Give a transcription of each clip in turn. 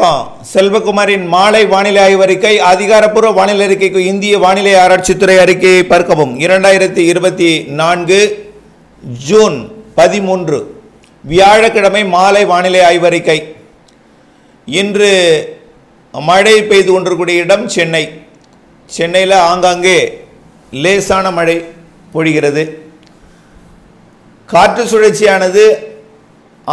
வணக்கம். செல்வகுமாரின் மாலை வானிலை ஆய்வறிக்கை. அதிகாரப்பூர்வ வானிலை அறிக்கைக்கு இந்திய வானிலை ஆராய்ச்சித்துறை அறிக்கையை பார்க்கவும். 2024 ஜூன் 13 வியாழக்கிழமை மாலை வானிலை ஆய்வறிக்கை. இன்று மழை பெய்து கொண்டிருக்கூடிய இடம் சென்னை. சென்னையில் ஆங்காங்கே லேசான மழை பொழிகிறது. காற்று சுழற்சியானது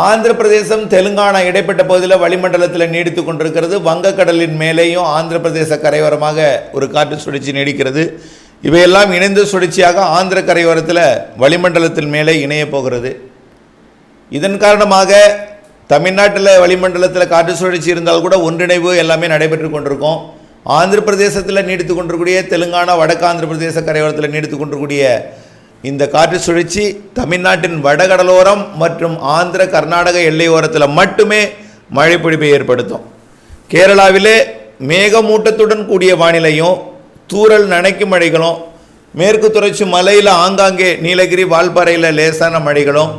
ஆந்திர பிரதேசம் தெலுங்கானா இடைப்பட்ட பகுதியில் வளிமண்டலத்தில் நீடித்து கொண்டிருக்கிறது. வங்கக்கடலின் மேலேயும் ஆந்திர பிரதேச கரையோரமாக ஒரு காற்று சுழற்சி நீடிக்கிறது. இவையெல்லாம் இணைந்த சுழற்சியாக ஆந்திர கரையோரத்தில் வளிமண்டலத்தின் மேலே இணைய போகிறது. இதன் காரணமாக தமிழ்நாட்டில் வளிமண்டலத்தில் காற்று சுழற்சி இருந்தால் கூட ஒன்றிணைவு எல்லாமே நடைபெற்று கொண்டிருக்கும். ஆந்திர பிரதேசத்தில் நீடித்து கொண்டிருக்கூடிய தெலுங்கானா வடக்கு ஆந்திர பிரதேச கரையோரத்தில் நீடித்து கொண்டிருக்கூடிய இந்த காற்று சுழற்சி தமிழ்நாட்டின் வடகடலோரம் மற்றும் ஆந்திர கர்நாடக எல்லையோரத்தில் மட்டுமே மழை பொழிவை ஏற்படுத்தும். கேரளாவிலே மேகமூட்டத்துடன் கூடிய வானிலையும் தூறல் நனைக்கும் மழைகளும், மேற்கு தொடர்ச்சி மலையில் ஆங்காங்கே நீலகிரி வால்பாறையில் லேசான மழைகளும்,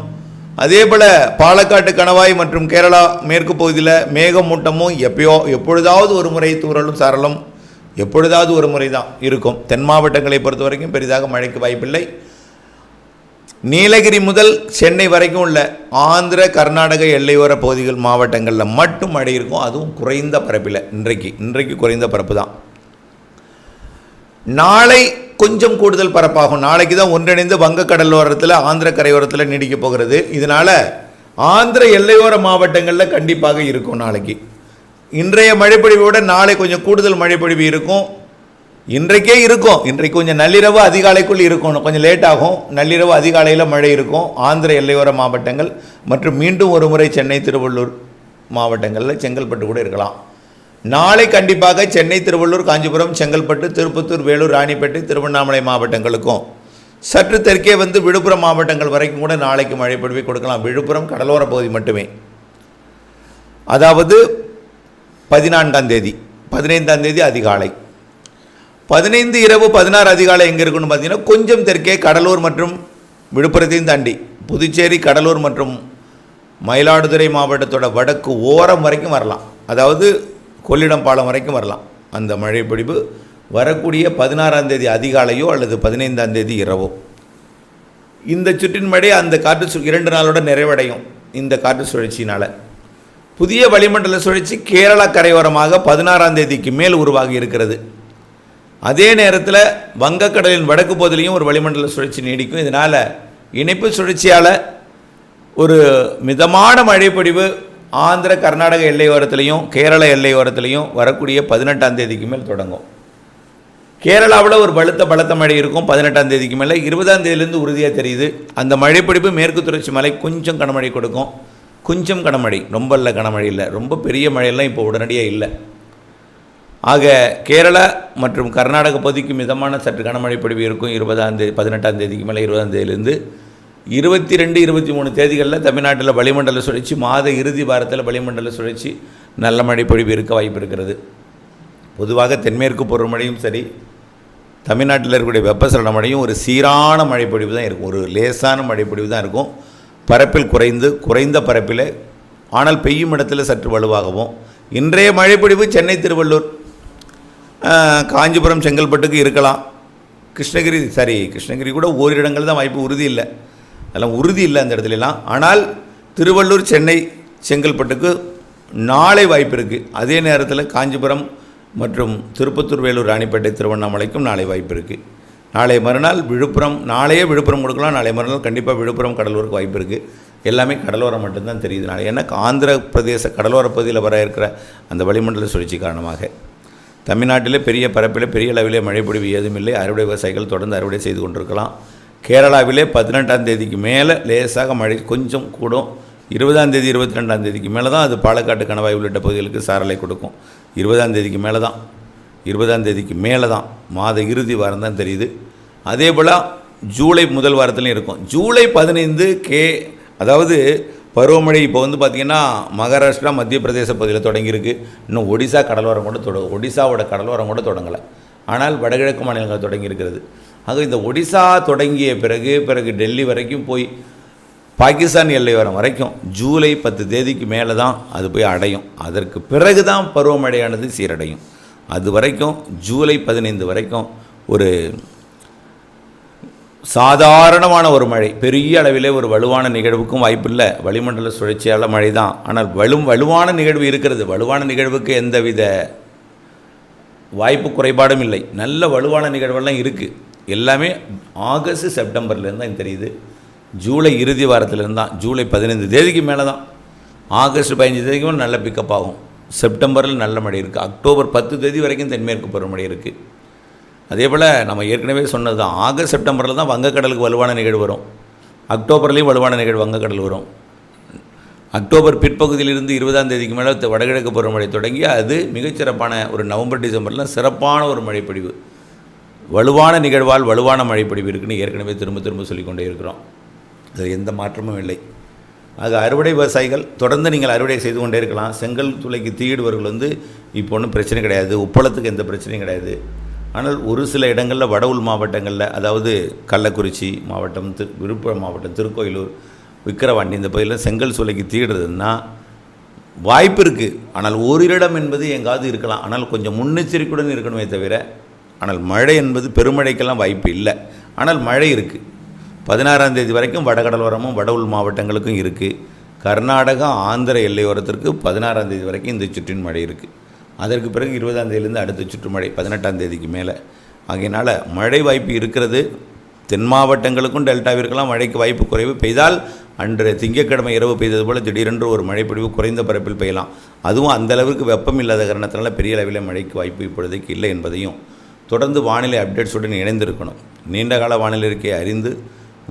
அதே போல் பாலக்காட்டு கணவாய் மற்றும் கேரளா மேற்கு பகுதியில் மேகமூட்டமும் எப்பொழுதாவது ஒரு முறை தூறலும் சாரலும் எப்பொழுதாவது ஒரு முறை தான் இருக்கும். தென் மாவட்டங்களை பொறுத்த வரைக்கும் பெரிதாக மழைக்கு வாய்ப்பில்லை. நீலகிரி முதல் சென்னை வரைக்கும் உள்ள ஆந்திர கர்நாடக எல்லையோர பகுதிகள் மாவட்டங்களில் மட்டும் மழை இருக்கும். அதுவும் குறைந்த பரப்பில். இன்றைக்கு குறைந்த பரப்பு தான். நாளை கொஞ்சம் கூடுதல் பரப்பாகும். நாளைக்கு தான் ஒன்றிணைந்து வங்கக்கடலோரத்தில் ஆந்திர கரையோரத்தில் நீடிக்க போகிறது. இதனால் ஆந்திர எல்லையோர மாவட்டங்களில் கண்டிப்பாக இருக்கும். நாளைக்கு இன்றைய மழைப்பொழிவோட நாளை கொஞ்சம் கூடுதல் மழைப்பொழிவு இருக்கும். இன்றைக்கே இருக்கும். இன்றைக்கு கொஞ்சம் நள்ளிரவு அதிகாலைக்குள் இருக்கும். கொஞ்சம் லேட் ஆகும். நள்ளிரவு அதிகாலையில் மழை இருக்கும் ஆந்திர எல்லையோர மாவட்டங்கள் மற்றும் மீண்டும் ஒரு முறை சென்னை திருவள்ளூர் மாவட்டங்களில் செங்கல்பட்டு கூட இருக்கலாம். நாளை கண்டிப்பாக சென்னை திருவள்ளூர் காஞ்சிபுரம் செங்கல்பட்டு திருப்பத்தூர் வேலூர் ராணிப்பேட்டை திருவண்ணாமலை மாவட்டங்களுக்கும் சற்று தெற்கே வந்து விழுப்புரம் மாவட்டங்கள் வரைக்கும் கூட நாளைக்கு மழை பொழிவை கொடுக்கலாம். விழுப்புரம் கடலோர பகுதி மட்டுமே. அதாவது 14ஆம் தேதி 15ஆம் தேதி அதிகாலை, 15 இரவு 16 அதிகாலை எங்கே இருக்குன்னு பார்த்தீங்கன்னா கொஞ்சம் தெற்கே கடலூர் மற்றும் விழுப்புரத்தையும் தாண்டி புதுச்சேரி கடலூர் மற்றும் மயிலாடுதுறை மாவட்டத்தோட வடக்கு ஓரம் வரைக்கும் வரலாம். அதாவது கொள்ளிடம் பாலம் வரைக்கும் வரலாம். அந்த மழை பொழிவு வரக்கூடிய 16ஆம் தேதி அதிகாலையோ அல்லது 15ஆம் தேதி இரவோ. இந்த சுற்றின் மழை அந்த காற்று 2 நாளோட நிறைவடையும். இந்த காற்று சுழற்சியினால் புதிய வளிமண்டல சுழற்சி கேரளா கரையோரமாக 16ஆம் தேதிக்கு மேல் உருவாகி இருக்கிறது. அதே நேரத்தில் வங்கக்கடலின் வடக்கு பகுதியிலையும் ஒரு வளிமண்டல சுழற்சி நீடிக்கும். இதனால் இணைப்பு சுழற்சியால் ஒரு மிதமான மழைப்பொழிவு ஆந்திர கர்நாடக எல்லையோரத்துலையும் கேரள எல்லையோரத்துலையும் வரக்கூடிய 18ஆம் தேதிக்கு மேல் தொடங்கும். கேரளாவில் ஒரு பலத்த மழை இருக்கும் 18ஆம் தேதிக்கு மேலே. 20ஆம் தேதியிலேருந்து உறுதியாக தெரியுது. அந்த மழைப்பொழிவு மேற்கு தொடர்ச்சி மலை கொஞ்சம் கனமழை கொடுக்கும். கொஞ்சம் கனமழை, ரொம்ப இல்லை, கனமழை இல்லை, ரொம்ப பெரிய மழையெல்லாம் இப்போ உடனடியாக இல்லை. ஆக கேரளா மற்றும் கர்நாடக பகுதிக்கு மிதமான சற்று கனமழை பொழிவு இருக்கும் 20ஆம் தேதி 18ஆம் தேதிக்கு மேலே. 20ஆம் தேதியிலேருந்து 22, 23 தேதிகளில் தமிழ்நாட்டில் வளிமண்டல சுழற்சி, மாத இறுதி வாரத்தில் வளிமண்டல சுழற்சி நல்ல மழை பொழிவு இருக்க வாய்ப்பு இருக்கிறது. பொதுவாக தென்மேற்கு பருவமழையும் சரி, தமிழ்நாட்டில் இருக்கக்கூடிய வெப்பசலன மழையும் ஒரு சீரான மழை பொழிவு தான் இருக்கும். ஒரு லேசான மழை பொழிவு தான் இருக்கும். பரப்பில் குறைந்த பரப்பில், ஆனால் பெய்யும் இடத்துல சற்று வலுவாகவும். இன்றைய மழைப்பொழிவு சென்னை திருவள்ளூர் காஞ்சிபுரம் செங்கல்பட்டுக்கு இருக்கலாம். கிருஷ்ணகிரி கூட ஓரிரு இடங்கள் தான் வாய்ப்பு. உறுதி இல்லை, அதெல்லாம் உறுதி இல்லை அந்த இடத்துலலாம். ஆனால் திருவள்ளூர் சென்னை செங்கல்பட்டுக்கு நாளை வாய்ப்பு இருக்குது. அதே நேரத்தில் காஞ்சிபுரம் மற்றும் திருப்பத்தூர் வேலூர் ராணிப்பேட்டை திருவண்ணாமலைக்கும் நாளை வாய்ப்பு இருக்குது. நாளை மறுநாள் விழுப்புரம், நாளையே விழுப்புரம் கொடுக்கலாம். நாளை மறுநாள் கண்டிப்பாக விழுப்புரம் கடலூருக்கு வாய்ப்பு இருக்குது. எல்லாமே கடலோரம் மட்டும்தான் தெரியுது நாளை. ஏன்னா ஆந்திர பிரதேச கடலோர பகுதியில் வர இருக்கிற அந்த வளிமண்டல சுழற்சி காரணமாக தமிழ்நாட்டிலே பெரிய பரப்பில் பெரிய அளவிலே மழை பொழிவு ஏதும் இல்லை. அறுவடை விவசாயிகள் தொடர்ந்து அறுவடை செய்து கொண்டிருக்கலாம். கேரளாவிலே 18ஆம் தேதிக்கு மேலே லேசாக மழை கொஞ்சம் கூடும். 20ஆம் தேதி 22ஆம் தேதிக்கு மேலே தான் அது பாலக்காட்டு கணவாய் உள்ளிட்ட பகுதிகளுக்கு சாரலை கொடுக்கும். 20ஆம் தேதிக்கு மேலே தான் மாத இறுதி வாரம் தான் தெரியுது. அதே போல் ஜூலை முதல் வாரத்துலையும் இருக்கும். ஜூலை 15 அதாவது பருவமழை இப்போ வந்து பார்த்திங்கன்னா மகாராஷ்டிரா மத்திய பிரதேச பகுதியில் தொடங்கியிருக்கு. இன்னும் ஒடிசாவோட கடலோரம் கூட தொடங்கலை. ஆனால் வடகிழக்கு மாநிலங்கள் தொடங்கியிருக்கிறது. ஆக இந்த ஒடிசா தொடங்கிய பிறகு டெல்லி வரைக்கும் போய் பாகிஸ்தான் எல்லையோரம் வரைக்கும் ஜூலை 10 தேதிக்கு மேலே தான் அது போய் அடையும். அதற்கு பிறகு தான் பருவமழையானது சீரடையும். அது வரைக்கும் ஜூலை 15 வரைக்கும் ஒரு சாதாரணமான ஒரு மழை, பெரிய அளவிலே ஒரு வலுவான நிகழ்வுக்கும் வாய்ப்பில்லை. வளிமண்டல சுழற்சியால் மழை தான். ஆனால் வலுவான நிகழ்வு இருக்கிறது. வலுவான நிகழ்வுக்கு எந்தவித வாய்ப்பு குறைபாடும் இல்லை. நல்ல வலுவான நிகழ்வெல்லாம் இருக்குது. எல்லாமே ஆகஸ்ட் செப்டம்பர்லேருந்து தான் தெரியுது. ஜூலை இறுதி வாரத்திலேருந்து தான், ஜூலை 15 தேதிக்கு மேலே தான். ஆகஸ்ட் 15 தேதிக்கும் நல்ல பிக்கப் ஆகும். செப்டம்பரில் நல்ல மழை இருக்குது. அக்டோபர் 10 தேதி வரைக்கும் தென்மேற்கு பருவமழை இருக்குது. அதே போல் நம்ம ஏற்கனவே சொன்னது தான், ஆகஸ்ட் செப்டம்பரில் தான் வங்கக்கடலுக்கு வலுவான நிகழ்வு வரும். அக்டோபர்லேயும் வலுவான நிகழ்வு வங்கக்கடல் வரும். அக்டோபர் பிற்பகுதியிலிருந்து 20ஆம் தேதிக்கு மேலே வடகிழக்கு பருவமழை தொடங்கி அது மிகச்சிறப்பான ஒரு நவம்பர் டிசம்பரில் சிறப்பான ஒரு மழைப்பொழிவு, வலுவான நிகழ்வால் வலுவான மழைப்பொழிவு இருக்குன்னு ஏற்கனவே திரும்ப திரும்ப சொல்லிக்கொண்டே இருக்கிறோம். அதில் எந்த மாற்றமும் இல்லை. ஆக அறுவடை விவசாயிகள் தொடர்ந்து நீங்கள் அறுவடை செய்து கொண்டே இருக்கலாம். செங்கல் துளைக்கு தீயிடுவர்கள் இப்போ ஒன்றும் பிரச்சனை கிடையாது. உப்பளத்துக்கு எந்த பிரச்சனையும் கிடையாது. ஆனால் ஒரு சில இடங்களில் வட உள் மாவட்டங்களில், அதாவது கள்ளக்குறிச்சி மாவட்டம், விழுப்புரம் மாவட்டம், திருக்கோயிலூர், விக்கிரவாண்டி இந்த பகுதியில் செங்கல் சூளைக்கு தீடுறதுன்னா வாய்ப்பு இருக்குது. ஆனால் ஓரிடம் என்பது எங்காவது இருக்கலாம். ஆனால் கொஞ்சம் முன்னெச்சரிக்கையுடன் இருக்கணுமே தவிர, ஆனால் மழை என்பது பெருமழைக்கெல்லாம் வாய்ப்பு இல்லை. ஆனால் மழை இருக்குது. 16ஆம் தேதி வரைக்கும் வடகடலோரமும் வட உள் மாவட்டங்களுக்கும் இருக்குது. கர்நாடகா ஆந்திர எல்லையோரத்திற்கு 16ஆம் தேதி வரைக்கும் இந்த சுற்றின் மழை இருக்குது. அதற்கு பிறகு 20ஆம் தேதியிலேருந்து அடுத்த சுற்று மழை 18ஆம் தேதிக்கு மேலே. ஆகையினால் மழை வாய்ப்பு இருக்கிறது. தென் மாவட்டங்களுக்கும் டெல்டாவிற்கெல்லாம் மழைக்கு வாய்ப்பு குறைவு. பெய்தால் அன்று திங்கட்கிழமை இரவு பெய்தது போல் திடீரென்று ஒரு மழைப்பொழிவு குறைந்த பரப்பில் பெய்யலாம். அதுவும் அந்தளவுக்கு வெப்பம் இல்லாத காரணத்தினால பெரிய அளவில் மழைக்கு வாய்ப்பு இப்பொழுதைக்கு இல்லை என்பதையும் தொடர்ந்து வானிலை அப்டேட்ஸுடன் இணைந்திருக்கணும். நீண்டகால வானிலை இருக்கையை அறிந்து,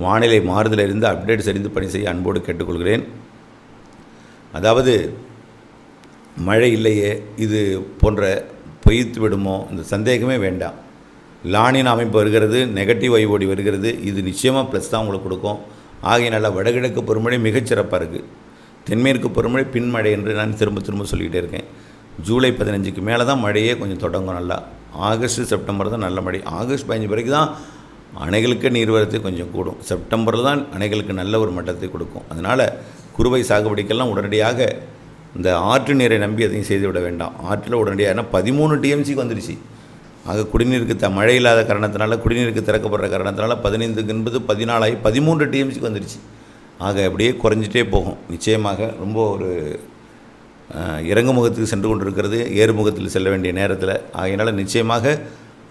வானிலை மாறுதல் அறிந்து, அப்டேட்ஸ் அறிந்து பணி செய்ய அன்போடு கேட்டுக்கொள்கிறேன். அதாவது மழை இல்லையே, இது போன்ற பொய்த்து விடுமோ, இந்த சந்தேகமே வேண்டாம். லானின் அமைப்பு வருகிறது, நெகட்டிவ் ஐஓடி வருகிறது. இது நிச்சயமாக ப்ளஸ் தான் உங்களுக்கு கொடுக்கும். ஆகையினால வடகிழக்கு பருவமழை மிகச்சிறப்பாக இருக்குது. தென்மேற்கு பருவமழை பின்மழை என்று நான் திரும்ப திரும்ப சொல்லிக்கிட்டே இருக்கேன். ஜூலை 15க்கு மேலே தான் மழையே கொஞ்சம் தொடங்கும். நல்லா ஆகஸ்ட் செப்டம்பர் தான் நல்ல மழை. ஆகஸ்ட் 15 வரைக்கும் தான் அணைகளுக்கு நீர்வரத்து கொஞ்சம் கூடும். செப்டம்பரில் தான் அணைகளுக்கு நல்ல ஒரு மட்டத்தை கொடுக்கும். அதனால் குறுவை சாகுபடிக்கெல்லாம் உடனடியாக இந்த ஆற்று நீரை நம்பி அதையும் செய்துவிட வேண்டாம். ஆற்றில் உடனடியாக, ஏன்னா 13 டிஎம்சிக்கு வந்துடுச்சு. ஆக குடிநீருக்கு மழை இல்லாத காரணத்தினால, குடிநீருக்கு திறக்கப்படுற காரணத்தினால 15 என்பது 14 ஆகி 13 டிஎம்சிக்கு வந்துடுச்சு. ஆக அப்படியே குறைஞ்சிட்டே போகும். நிச்சயமாக ரொம்ப ஒரு இறங்குமுகத்துக்கு சென்று கொண்டிருக்கிறது, ஏறுமுகத்தில் செல்ல வேண்டிய நேரத்தில். ஆகையினால் நிச்சயமாக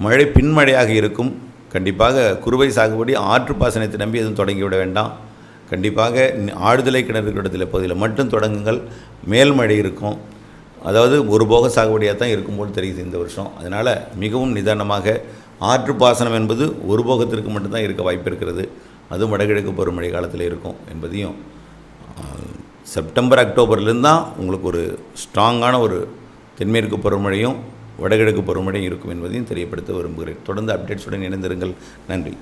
மழை பின்மழையாக இருக்கும். கண்டிப்பாக குறுவை சாகுபடி ஆற்று பாசனத்தை நம்பி எதுவும் தொடங்கிவிட வேண்டாம். கண்டிப்பாக ஆழ்துளை கிணறு இடத்துல பகுதியில் மட்டும் தொடங்குங்கள். மேல் மழை இருக்கும். அதாவது ஒரு போக சாகுபடியாக தான் இருக்கும்போது தெரியுது இந்த வருஷம். அதனால் மிகவும் நிதானமாக, ஆற்று பாசனம் என்பது ஒரு போகத்திற்கு மட்டும்தான் இருக்க வாய்ப்பு இருக்கிறது. அதுவும் வடகிழக்கு பருவமழை காலத்தில் இருக்கும் என்பதையும், செப்டம்பர் அக்டோபர்லேருந்து தான் உங்களுக்கு ஒரு ஸ்ட்ராங்கான ஒரு தென்மேற்கு பருவமழையும் வடகிழக்கு பருவமழையும் இருக்கும் என்பதையும் தெரியப்படுத்த விரும்புகிறேன். தொடர்ந்து அப்டேட்ஸுடன் இணைந்திருங்கள். நன்றி.